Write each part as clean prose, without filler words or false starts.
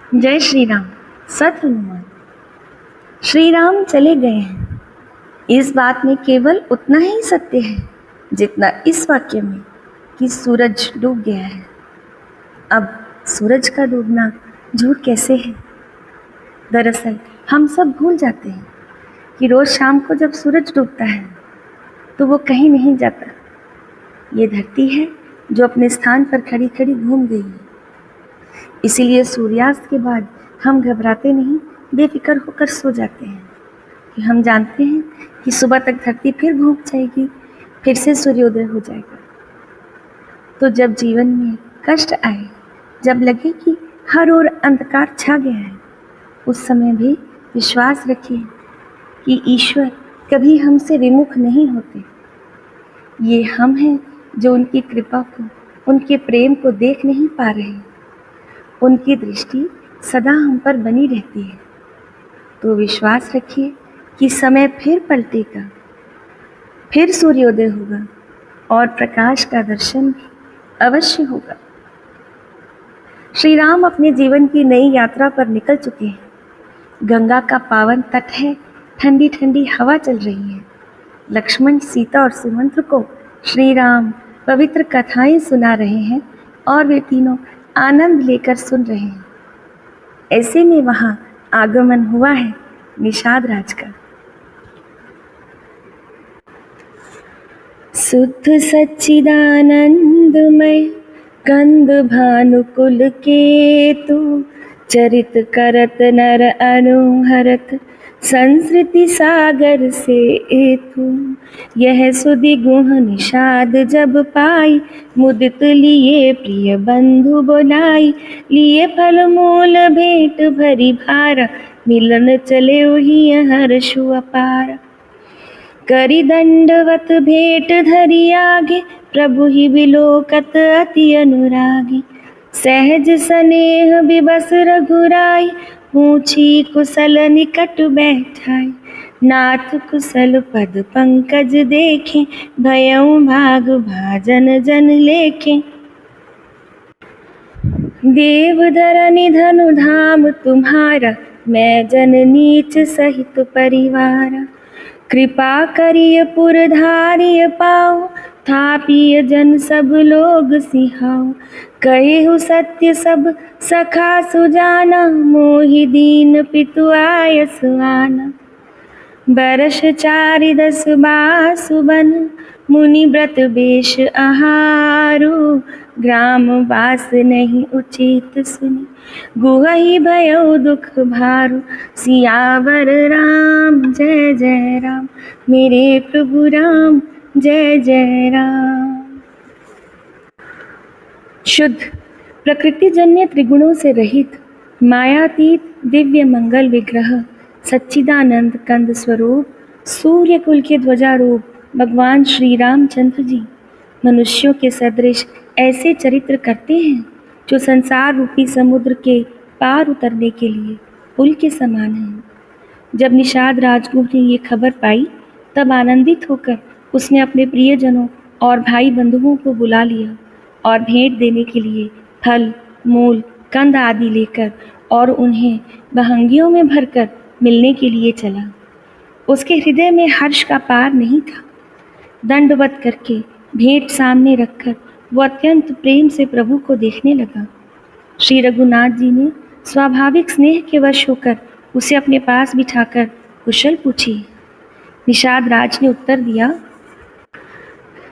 जय श्री राम। सत हनुमान। श्री राम चले गए हैं, इस बात में केवल उतना ही सत्य है जितना इस वाक्य में कि सूरज डूब गया है। अब सूरज का डूबना झूठ कैसे है? दरअसल हम सब भूल जाते हैं कि रोज शाम को जब सूरज डूबता है तो वो कहीं नहीं जाता। ये धरती है जो अपने स्थान पर खड़ी खड़ी घूम गई है। इसीलिए सूर्यास्त के बाद हम घबराते नहीं, बेफिक्र होकर सो जाते हैं कि हम जानते हैं कि सुबह तक धरती फिर घूम जाएगी, फिर से सूर्योदय हो जाएगा। तो जब जीवन में कष्ट आए, जब लगे कि हर ओर अंधकार छा गया है, उस समय भी विश्वास रखिए कि ईश्वर कभी हमसे विमुख नहीं होते। ये हम हैं जो उनकी कृपा को, उनके प्रेम को देख नहीं पा रहे। उनकी दृष्टि सदा हम पर बनी रहती है। तो विश्वास रखिए कि समय फिर पलटेगा, फिर सूर्योदय होगा और प्रकाश का दर्शन भी अवश्य होगा। श्री राम अपने जीवन की नई यात्रा पर निकल चुके हैं। गंगा का पावन तट है, ठंडी ठंडी हवा चल रही है। लक्ष्मण, सीता और सुमंत्र को श्री राम पवित्र कथाएं सुना रहे हैं और वे तीनों आनंद लेकर सुन रहे हैं। ऐसे में वहां आगमन हुआ है निषाद राज का। शुद्ध सच्चिदानंदमय कंद भानुकुल केतु, चरित करत नर अनुहरत संस्कृति सागर से एतु। यह सुधि गुह निषाद जब पाई, मुदित लिए प्रिय बंधु बोलाई। लिए फल मूल भेंट भरी भारा, मिलन चले ही हर्षु अपार। करी दंडवत भेंट धरी आगे, प्रभु ही बिलोकत अति अनुरागी। सहज स्नेह बिबस रघुराई, पूछी कुशल निकट बैठाई। नाथ कुशल पद पंकज देखें, भयउ भाग भाजन जन लेखें। देव धरनी धनु धाम तुम्हारा, मैं जन नीच सहित परिवारा। कृपा करिय पुरधारिय पाओ, थापिय जन सब लोग सिहाओ। कहेहु सत्य सब सखा सुजाना, मोहि दीन पितु आयस आना। बरस 4 बासु बन, मुनि व्रत बेश आहारो। ग्राम वास नहीं उचित सुनि, गुहहि भयउ दुख भारो। सियावर राम जय जय राम, मेरे प्रभु राम जय जय राम। शुद्ध प्रकृतिजन्य त्रिगुणों से रहित मायातीत दिव्य मंगल विग्रह सच्चिदानंद कंद स्वरूप सूर्य कुल के ध्वजारूप भगवान श्री रामचंद्र जी मनुष्यों के सदृश ऐसे चरित्र करते हैं जो संसार रूपी समुद्र के पार उतरने के लिए पुल के समान हैं। जब निषाद राजगुह ने ये खबर पाई, तब आनंदित होकर उसने अपने प्रियजनों और भाई बंधुओं को बुला लिया और भेंट देने के लिए फल, मूल, कंद आदि लेकर और उन्हें बहंगियों में भरकर मिलने के लिए चला। उसके हृदय में हर्ष का पार नहीं था। दंडवत करके भेंट सामने रखकर वो अत्यंत प्रेम से प्रभु को देखने लगा। श्री रघुनाथ जी ने स्वाभाविक स्नेह के वश होकर उसे अपने पास बिठाकर कुशल पूछी। निषाद राज ने उत्तर दिया,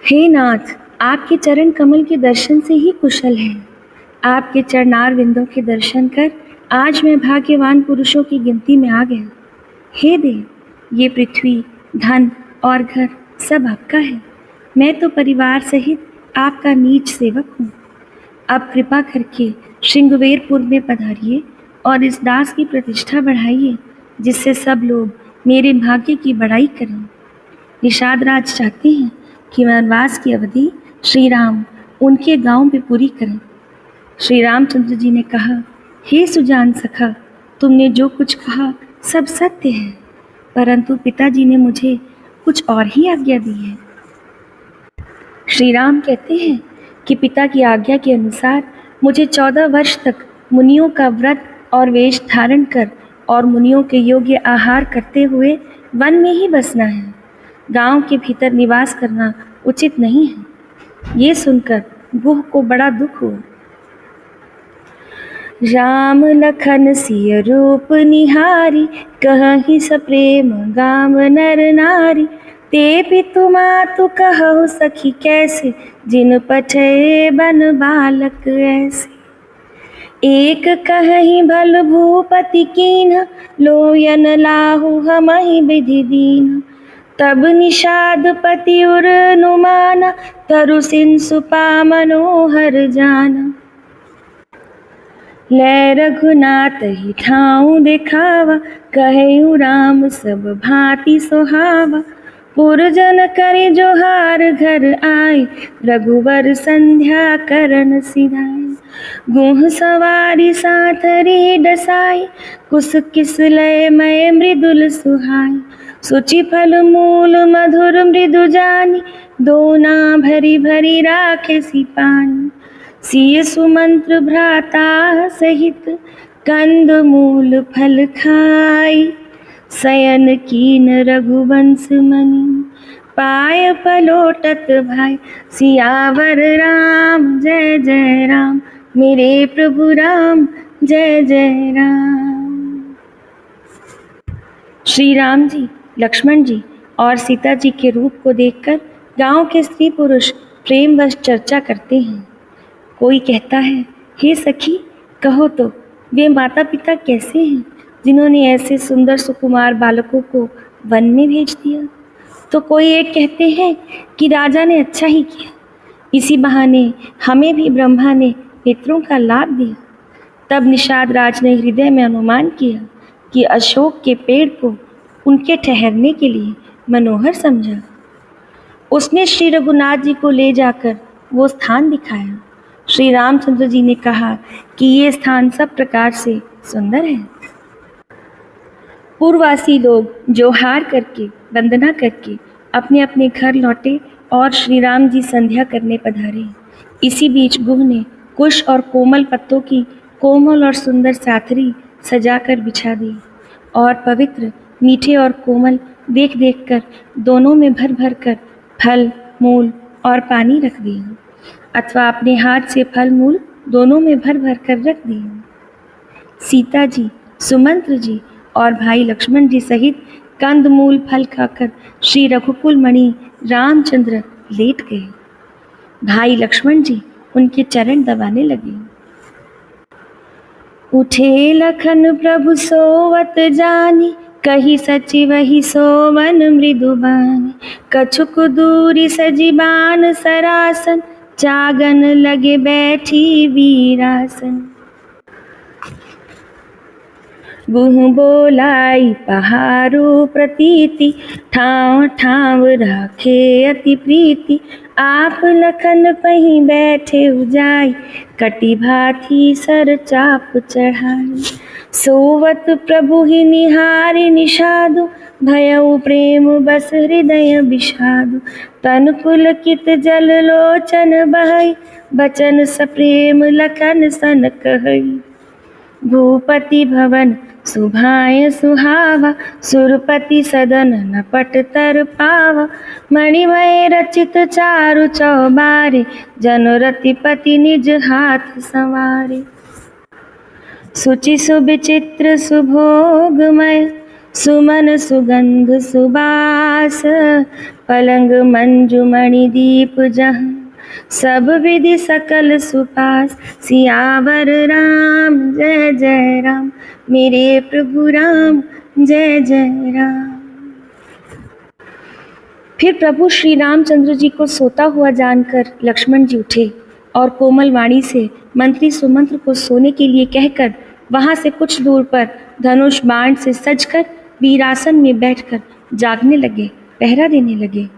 हे नाथ, आपके चरण कमल के दर्शन से ही कुशल है। आपके चरणार विंदों के दर्शन कर आज मैं भाग्यवान पुरुषों की गिनती में आ गया। हे देव, ये पृथ्वी, धन और घर सब आपका है। मैं तो परिवार सहित आपका नीच सेवक हूँ। अब कृपा करके श्रृंगवेरपुर में पधारिए और इस दास की प्रतिष्ठा बढ़ाइए, जिससे सब लोग मेरे भाग्य की बड़ाई करें। निषाद राज चाहते हैं कि वनवास की अवधि श्री राम उनके गांव में पूरी करें। श्री रामचंद्र जी ने कहा, हे सुजान सखा, तुमने जो कुछ कहा सब सत्य है, परंतु पिताजी ने मुझे कुछ और ही आज्ञा दी है। श्री राम कहते हैं कि पिता की आज्ञा के अनुसार मुझे 14 वर्ष तक मुनियों का व्रत और वेश धारण कर और मुनियों के योग्य आहार करते हुए वन में ही बसना है। गांव के भीतर निवास करना उचित नहीं है। ये सुनकर गुह को बड़ा दुख हुआ। राम लखन सिय रूप निहारी, कहहि सप्रेम गाम नर नारी। ते पितु मातु कहु सखी कैसे, जिन पठे बन बालक ऐसे। एक कहहि भल भूपति कीन्ह, लोयन लाहु हमहि विधि दीन्ह। तब निषाद पति उर नुमाना, तरु सिन सुपा मनोहर जाना। लै रघुनाथ ही ठाऊं देखावा, कहु राम सब भांति सोहावा। पुरजन करि जोहार घर आए, रघुवर संध्या करन सिधाए। गुह सवारी साथरी डसाई, कुस किस लय मय मृदुल सुहाई। सुचि फल मूल मधुर मृदु जानी, दोना भरी भरी राखे सी पानी। सिय सुमंत्र भ्राता सहित, कंद मूल फल खाई। शयन कीन रघुवंश मनि, पाय पलोटत भाई। सियावर राम जय जय राम, मेरे प्रभु राम जय जय राम। श्री राम जी, लक्ष्मण जी और सीता जी के रूप को देखकर गांव के स्त्री पुरुष प्रेमवश चर्चा करते हैं। कोई कहता है, हे सखी, कहो तो वे माता पिता कैसे हैं जिन्होंने ऐसे सुंदर सुकुमार बालकों को वन में भेज दिया। तो कोई एक कहते हैं कि राजा ने अच्छा ही किया, इसी बहाने हमें भी ब्रह्मा ने नेत्रों का लाभ दिया। तब निषाद राज ने हृदय में अनुमान किया कि अशोक के पेड़ को उनके ठहरने के लिए मनोहर समझा। उसने श्री रघुनाथ जी को ले जाकर वो स्थान दिखाया। श्री रामचंद्र जी ने कहा कि ये स्थान सब प्रकार से सुंदर है। पूर्ववासी लोग जोहार करके वंदना करके अपने अपने घर लौटे और श्री राम जी संध्या करने पधारे। इसी बीच गुह ने कुश और कोमल पत्तों की कोमल और सुंदर साथरी सजाकर बिछा दी और पवित्र मीठे और कोमल देख देख कर दोनों में भर भर कर फल मूल और पानी रख दिए, अथवा अपने हाथ से फल मूल दोनों में भर भर कर रख दिए। सीता जी, सुमंत्र जी और भाई लक्ष्मण जी सहित कंद मूल फल खाकर श्री रघुकुल मणि रामचंद्र लेट गए। भाई लक्ष्मण जी उनके चरण दबाने लगे। उठे लखन प्रभु सोवत जानी, कही सचि वही सोवन मृदुबानी। कछुक दूरी सजीबान सरासन, चागन लगे बैठी वीरासन। गुह बोलाई पहारो प्रतीति, ठाव ठाव राखे अति प्रीति। आप लखन पही बैठे उजाई, कटि भाथी सर चाप चढ़ाई। सोवत प्रभु ही निहारि निषादु, भयउ प्रेम बस हृदय विषादु। तन पुलकित जल लोचन बहई, बचन सप्रेम लखन सन कहई। भूपति भवन सुभाय सुहावा, सुरपति सदन नपट तर पावा। मणिमय रचित चारु चौबारे, जनु रतिपति निज हाथ संवारे। सुचि सुविचित्र सुभोगमय, सुमन सुगंध सुबास। पलंग मंजु मणि दीप जहाँ, सब विधि सकल सुपास। सियावर राम जय जय राम, मेरे प्रभु राम जय जय राम। फिर प्रभु श्री रामचंद्र जी को सोता हुआ जानकर लक्ष्मण जी उठे और कोमल वाणी से मंत्री सुमंत्र को सोने के लिए कहकर वहां से कुछ दूर पर धनुष बाण से सजकर वीरासन में बैठकर जागने लगे, पहरा देने लगे।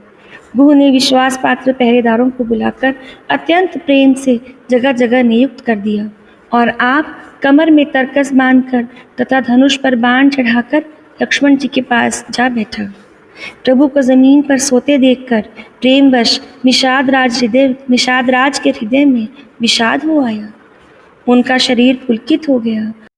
गुह ने विश्वास पात्र पहरेदारों को बुलाकर अत्यंत प्रेम से जगह जगह नियुक्त कर दिया और आप कमर में तरकस बांधकर तथा धनुष पर बाण चढ़ाकर लक्ष्मण जी के पास जा बैठा। प्रभु को जमीन पर सोते देखकर प्रेमवश निषाद राज के हृदय में विषाद हो आया। उनका शरीर पुलकित हो गया